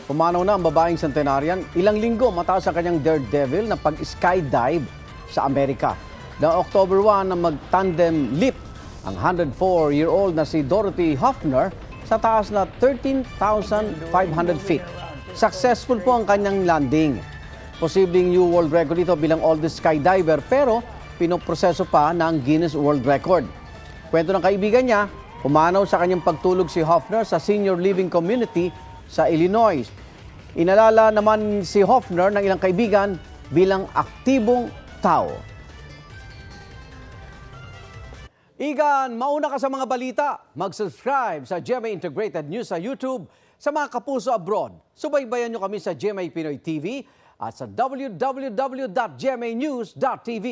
Pumanaw na ang babaeng centenarian, ilang linggo matapos ang kanyang daredevil na pag-skydive sa Amerika. Noong October 1 na mag-tandem leap ang 104-year-old na si Dorothy Hoffner sa taas na 13,500 feet. Successful po ang kanyang landing. Posibleng new world record ito bilang oldest skydiver pero pinoproseso pa ng Guinness World Record. Kwento ng kaibigan niya, pumanaw sa kanyang pagtulog si Hoffner sa senior living community sa Illinois. Inalala naman si Hoffner ng ilang kaibigan bilang aktibong tao. Igan, mauna ka sa mga balita. Mag-subscribe sa GMA Integrated News sa YouTube. Sa mga kapuso abroad, subaybayan nyo kami sa GMA Pinoy TV at sa www.gmanews.tv.